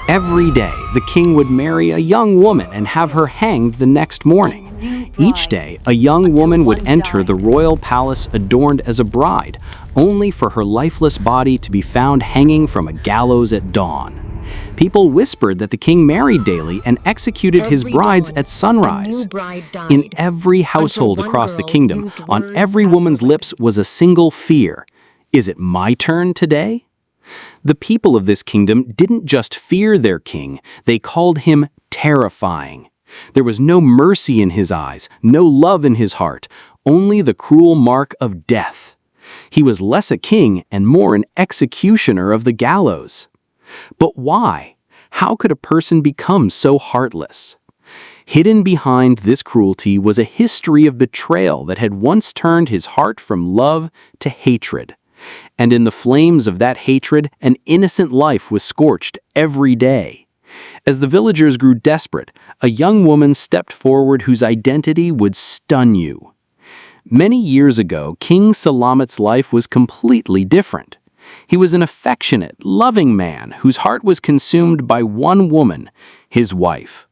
Every day, the king would marry a young woman and have her hanged the next morning. Each day, a young woman would enter the royal palace adorned as a bride, only for her lifeless body to be found hanging from a gallows at dawn. People whispered that the king married daily and executed his brides at sunrise. In every household across the kingdom, on every woman's lips was a single fear. Is it my turn today? The people of this kingdom didn't just fear their king, they called him terrifying. There was no mercy in his eyes, no love in his heart, only the cruel mark of death. He was less a king and more an executioner of the gallows. But why? How could a person become so heartless? Hidden behind this cruelty was a history of betrayal that had once turned his heart from love to hatred. And in the flames of that hatred, an innocent life was scorched every day. As the villagers grew desperate, a young woman stepped forward whose identity would stun you. Many years ago, King Salamat's life was completely different. He was an affectionate, loving man whose heart was consumed by one woman, his wife.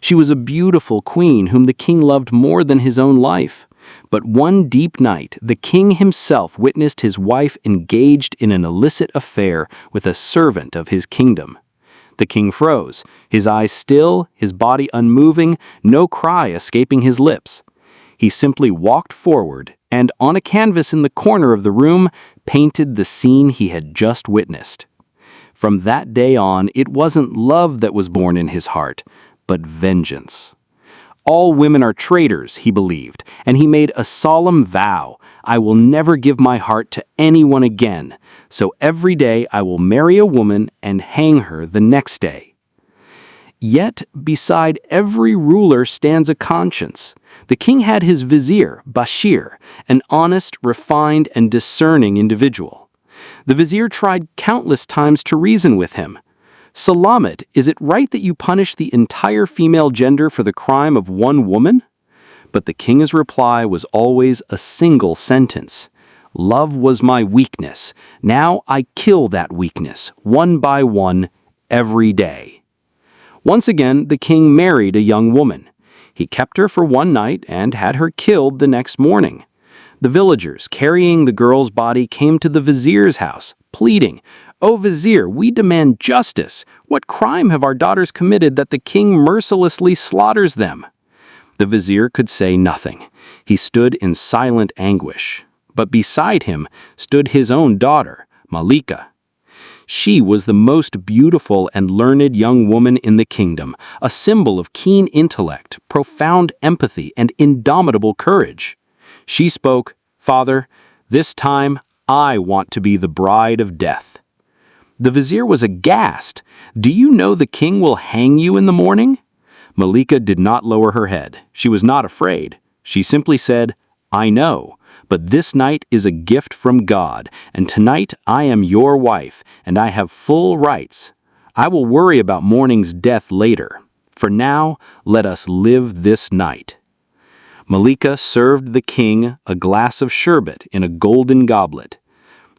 She was a beautiful queen whom the king loved more than his own life. But one deep night, the king himself witnessed his wife engaged in an illicit affair with a servant of his kingdom. The king froze, his eyes still, his body unmoving, no cry escaping his lips. He simply walked forward and, on a canvas in the corner of the room, painted the scene he had just witnessed. From that day on, it wasn't love that was born in his heart, but vengeance. All women are traitors, he believed, and he made a solemn vow: I will never give my heart to anyone again, so every day I will marry a woman and hang her the next day. Yet, beside every ruler stands a conscience. The king had his vizier, Bashir, an honest, refined, and discerning individual. The vizier tried countless times to reason with him. Salamat, is it right that you punish the entire female gender for the crime of one woman? But the king's reply was always a single sentence. Love was my weakness. Now I kill that weakness, one by one, every day. Once again, the king married a young woman. He kept her for one night and had her killed the next morning. The villagers carrying the girl's body came to the vizier's house, pleading, "O vizier, we demand justice. What crime have our daughters committed that the king mercilessly slaughters them?" The vizier could say nothing. He stood in silent anguish. But beside him stood his own daughter, Malika. She was the most beautiful and learned young woman in the kingdom, a symbol of keen intellect, profound empathy, and indomitable courage. She spoke, "Father, this time I want to be the bride of death." The vizier was aghast. "Do you know the king will hang you in the morning?" Malika did not lower her head. She was not afraid. She simply said, "I know, but this night is a gift from God, and tonight I am your wife, and I have full rights. I will worry about morning's death later. For now, let us live this night." Malika served the king a glass of sherbet in a golden goblet.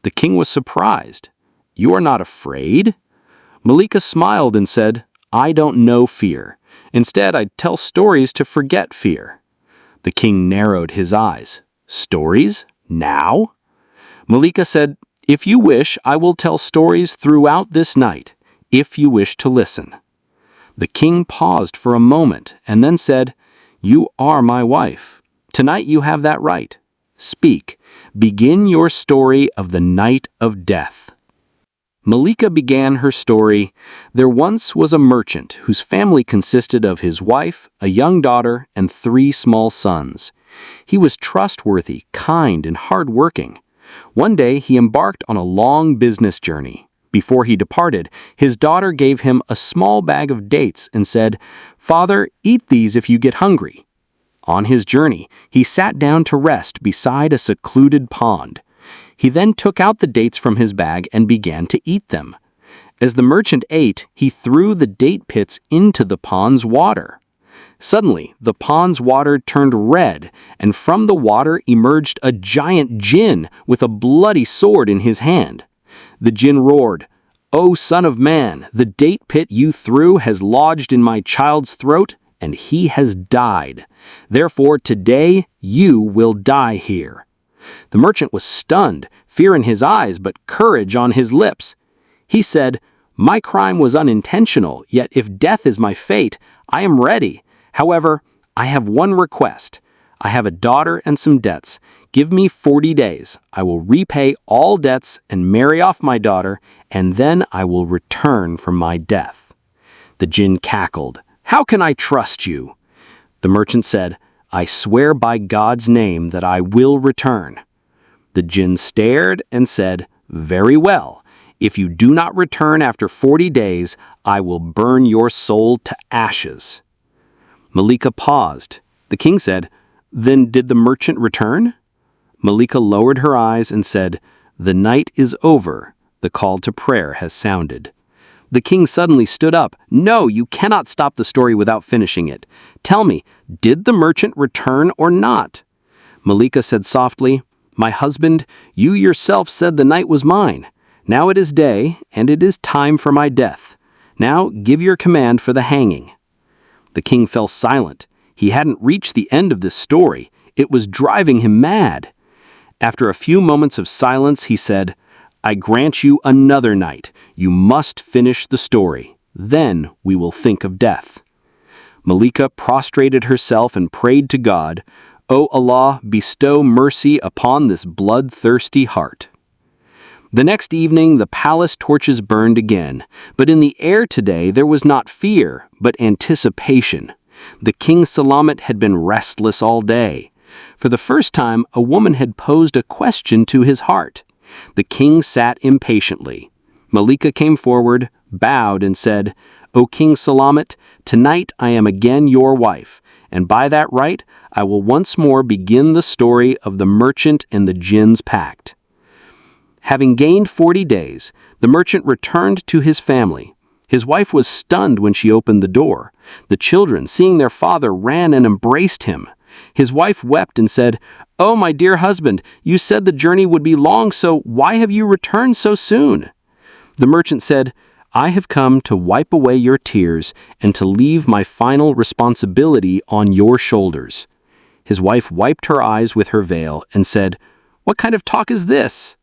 The king was surprised. "You are not afraid?" Malika smiled and said, "I don't know fear. Instead, I tell stories to forget fear." The king narrowed his eyes. "Stories? Now?" Malika said, "If you wish, I will tell stories throughout this night, if you wish to listen." The king paused for a moment and then said, "You are my wife. Tonight you have that right. Speak. Begin your story of the night of death." Malika began her story. There once was a merchant whose family consisted of his wife, a young daughter, and 3 small sons. He was trustworthy, kind, and hard-working. One day he embarked on a long business journey. Before he departed, his daughter gave him a small bag of dates and said, "Father, eat these if you get hungry." On his journey, he sat down to rest beside a secluded pond. He then took out the dates from his bag and began to eat them. As the merchant ate, he threw the date pits into the pond's water. Suddenly, the pond's water turned red, and from the water emerged a giant jinn with a bloody sword in his hand. The jinn roared, "O son of man, the date pit you threw has lodged in my child's throat, and he has died. Therefore today you will die here." The merchant was stunned, fear in his eyes but courage on his lips. He said, "My crime was unintentional, yet if death is my fate, I am ready. However, I have one request. I have a daughter and some debts. Give me 40 days. I will repay all debts and marry off my daughter, and then I will return from my death." The jinn cackled. "How can I trust you?" The merchant said, "I swear by God's name that I will return." The jinn stared and said, "Very well. If you do not return after 40 days, I will burn your soul to ashes." Malika paused. The king said, "Then did the merchant return?" Malika lowered her eyes and said, "The night is over. The call to prayer has sounded." The king suddenly stood up. "No, you cannot stop the story without finishing it. Tell me, did the merchant return or not?" Malika said softly, "My husband, you yourself said the night was mine. Now it is day, and it is time for my death. Now give your command for the hanging." The king fell silent. He hadn't reached the end of this story. It was driving him mad. After a few moments of silence, he said, "I grant you another night. You must finish the story. Then we will think of death." Malika prostrated herself and prayed to God, "O Allah, bestow mercy upon this bloodthirsty heart." The next evening, the palace torches burned again, but in the air today there was not fear, but anticipation. The King Salamat had been restless all day. For the first time, a woman had posed a question to his heart. The king sat impatiently. Malika came forward, bowed, and said, "O King Salamat, tonight I am again your wife, and by that right I will once more begin the story of the merchant and the jinn's pact." Having gained 40 days, the merchant returned to his family. His wife was stunned when she opened the door. The children, seeing their father, ran and embraced him. His wife wept and said, "Oh, my dear husband, you said the journey would be long, so why have you returned so soon?" The merchant said, "I have come to wipe away your tears and to leave my final responsibility on your shoulders." His wife wiped her eyes with her veil and said, "What kind of talk is this?"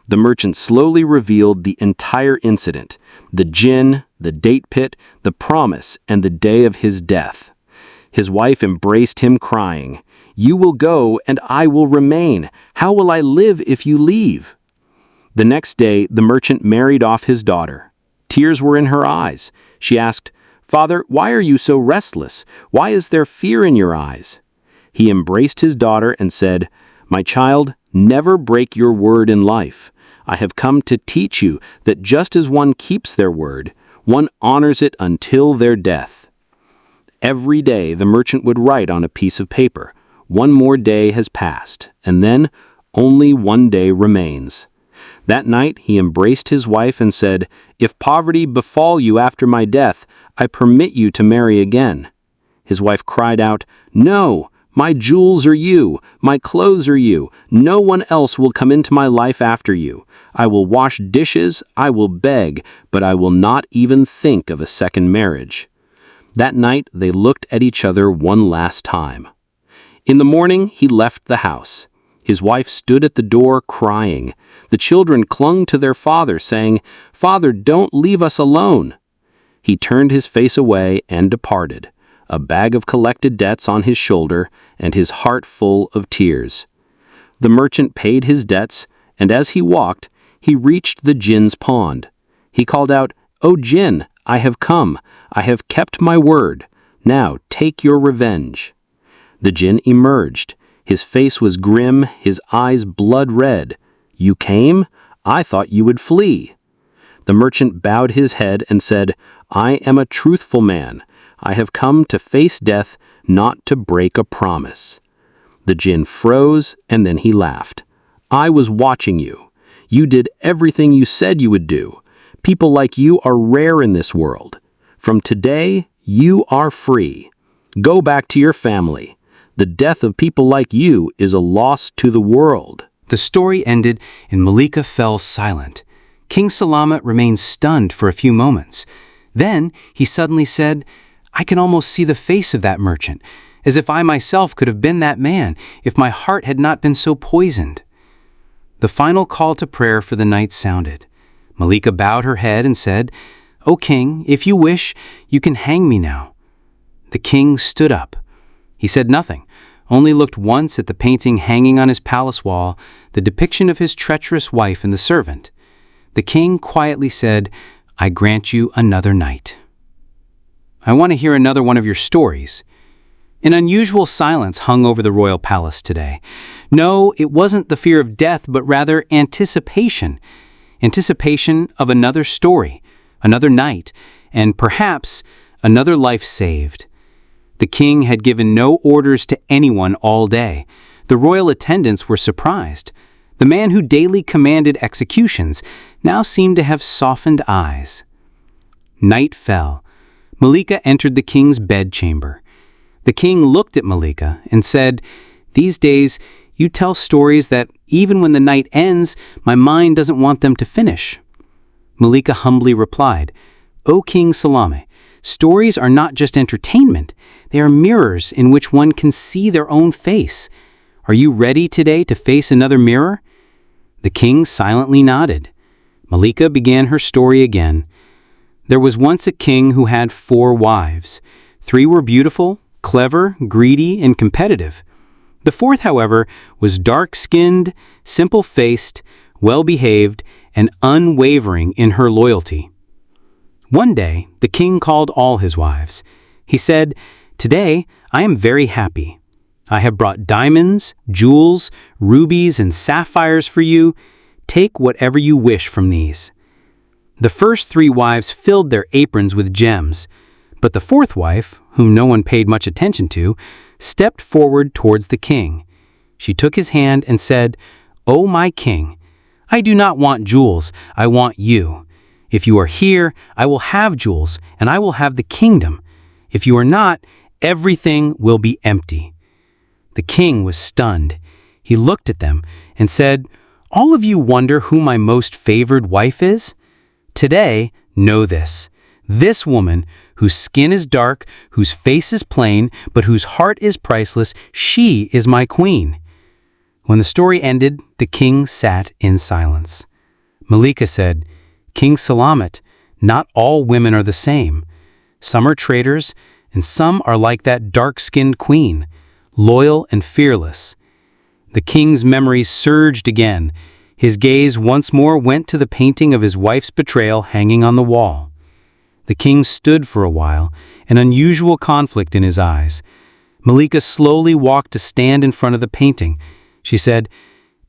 The merchant slowly revealed the entire incident: the jinn, the date pit, the promise, and the day of his death. His wife embraced him, crying, "You will go, and I will remain. How will I live if you leave?" The next day, the merchant married off his daughter. Tears were in her eyes. She asked, "Father, why are you so restless? Why is there fear in your eyes?" He embraced his daughter and said, "My child, never break your word in life. I have come to teach you that just as one keeps their word, one honors it until their death." Every day the merchant would write on a piece of paper, "One more day has passed, and then only one day remains." That night he embraced his wife and said, "If poverty befall you after my death, I permit you to marry again." His wife cried out, "No! My jewels are you, my clothes are you, no one else will come into my life after you. I will wash dishes, I will beg, but I will not even think of a second marriage." That night they looked at each other one last time. In the morning he left the house. His wife stood at the door crying. The children clung to their father, saying, "Father, don't leave us alone." He turned his face away and departed, a bag of collected debts on his shoulder and his heart full of tears. The merchant paid his debts, and as he walked, he reached the jinn's pond. He called out, "O jinn, I have come. I have kept my word. Now take your revenge." The jinn emerged. His face was grim, his eyes blood red. "You came? I thought you would flee." The merchant bowed his head and said, "I am a truthful man. I have come to face death, not to break a promise." The jinn froze, and then he laughed. "I was watching you. You did everything you said you would do. People like you are rare in this world. From today, you are free. Go back to your family. The death of people like you is a loss to the world." The story ended, and Malika fell silent. King Salamat remained stunned for a few moments. Then he suddenly said, "I can almost see the face of that merchant, as if I myself could have been that man if my heart had not been so poisoned." The final call to prayer for the night sounded. Malika bowed her head and said, "O king, if you wish, you can hang me now." The king stood up. He said nothing, only looked once at the painting hanging on his palace wall, the depiction of his treacherous wife and the servant. The king quietly said, "I grant you another night." "I want to hear another one of your stories." An unusual silence hung over the royal palace today. No, it wasn't the fear of death, but rather anticipation. Anticipation of another story, another night, and perhaps another life saved. The king had given no orders to anyone all day. The royal attendants were surprised. The man who daily commanded executions now seemed to have softened eyes. Night fell. Malika entered the king's bedchamber. The king looked at Malika and said, "These days, you tell stories that, even when the night ends, my mind doesn't want them to finish." Malika humbly replied, "O King Salamat, stories are not just entertainment. They are mirrors in which one can see their own face. Are you ready today to face another mirror?" The king silently nodded. Malika began her story again. There was once a king who had 4 wives. 3 were beautiful, clever, greedy, and competitive. The 4th, however, was dark-skinned, simple-faced, well-behaved, and unwavering in her loyalty. One day, the king called all his wives. He said, "Today, I am very happy. I have brought diamonds, jewels, rubies, and sapphires for you. Take whatever you wish from these." The first 3 wives filled their aprons with gems, but the 4th wife, whom no one paid much attention to, stepped forward towards the king. She took his hand and said, "O my king, I do not want jewels, I want you. If you are here, I will have jewels, and I will have the kingdom. If you are not, everything will be empty." The king was stunned. He looked at them and said, "All of you wonder who my most favored wife is? Today, know this. This woman, whose skin is dark, whose face is plain, but whose heart is priceless, she is my queen." When the story ended, the king sat in silence. Malika said, "King Salamat, not all women are the same. Some are traitors, and some are like that dark-skinned queen, loyal and fearless." The king's memories surged again. His gaze once more went to the painting of his wife's betrayal hanging on the wall. The king stood for a while, an unusual conflict in his eyes. Malika slowly walked to stand in front of the painting. She said,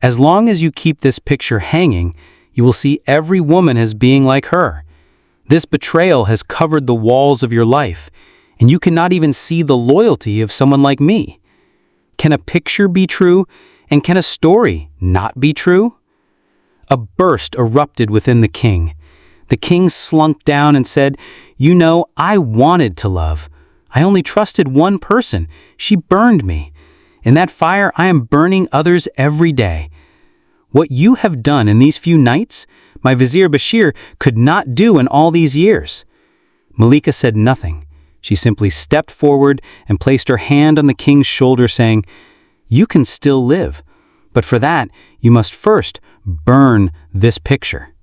"As long as you keep this picture hanging, you will see every woman as being like her. This betrayal has covered the walls of your life, and you cannot even see the loyalty of someone like me. Can a picture be true, and can a story not be true?" A burst erupted within the king. The king slunk down and said, "You know, I wanted to love. I only trusted one person. She burned me. In that fire, I am burning others every day. What you have done in these few nights, my Vizier Bashir could not do in all these years." Malika said nothing. She simply stepped forward and placed her hand on the king's shoulder, saying, "You can still live, but for that, you must first burn this picture."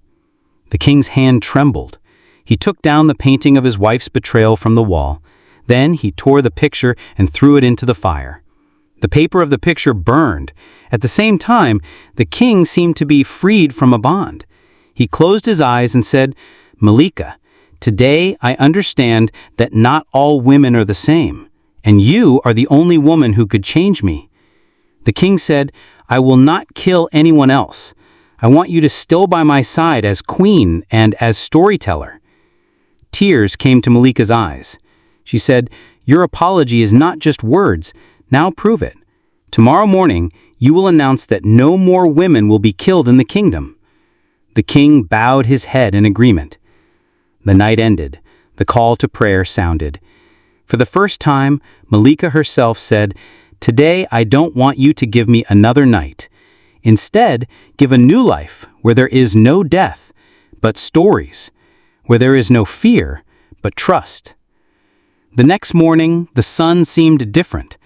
The king's hand trembled. He took down the painting of his wife's betrayal from the wall. Then he tore the picture and threw it into the fire. The paper of the picture burned. At the same time, the king seemed to be freed from a bond. He closed his eyes and said, "Malika, today I understand that not all women are the same, and you are the only woman who could change me." The king said, "I will not kill anyone else. I want you to still by my side as queen and as storyteller." Tears came to Malika's eyes. She said, "Your apology is not just words. Now prove it. Tomorrow morning, you will announce that no more women will be killed in the kingdom." The king bowed his head in agreement. The night ended. The call to prayer sounded. For the first time, Malika herself said, "Today I don't want you to give me another night. Instead, give a new life where there is no death, but stories, where there is no fear, but trust. The next morning, the sun seemed different.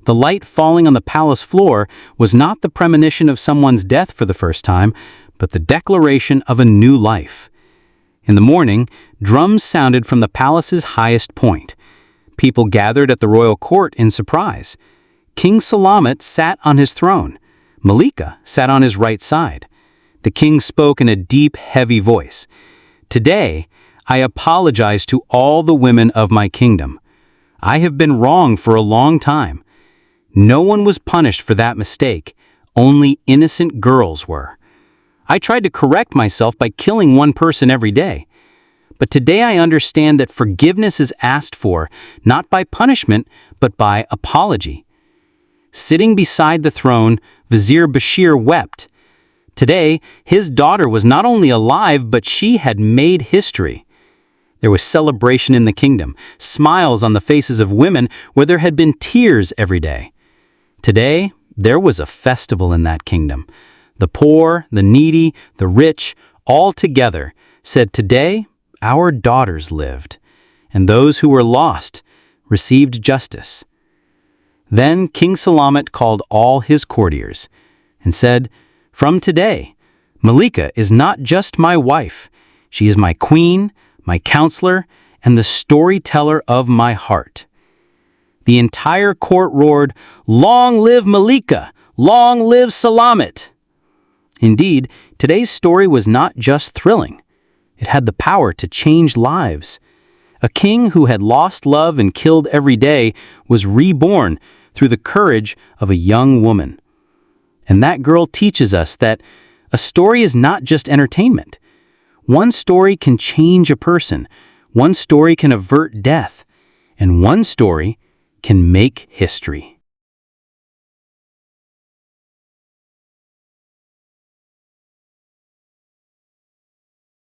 The light falling on the palace floor was not the premonition of someone's death for the first time, but the declaration of a new life. In the morning, drums sounded from the palace's highest point. People gathered at the royal court in surprise. King Salamat sat on his throne. Malika sat on his right side. The king spoke in a deep, heavy voice. "Today, I apologize to all the women of my kingdom. I have been wrong for a long time. No one was punished for that mistake. Only innocent girls were. I tried to correct myself by killing one person every day. But today I understand that forgiveness is asked for, not by punishment, but by apology." Sitting beside the throne, Vizier Bashir wept. Today, his daughter was not only alive, but she had made history. There was celebration in the kingdom, smiles on the faces of women where there had been tears every day. Today, there was a festival in that kingdom. The poor, the needy, the rich, all together said, "Today, our daughters lived, and those who were lost received justice." Then King Salamat called all his courtiers and said, "From today, Malika is not just my wife. She is my queen, my counselor, and the storyteller of my heart." The entire court roared, "Long live Malika! Long live Salamat!" Indeed, today's story was not just thrilling. It had the power to change lives. A king who had lost love and killed every day was reborn through the courage of a young woman. And that girl teaches us that a story is not just entertainment. One story can change a person, one story can avert death, and one story can make history.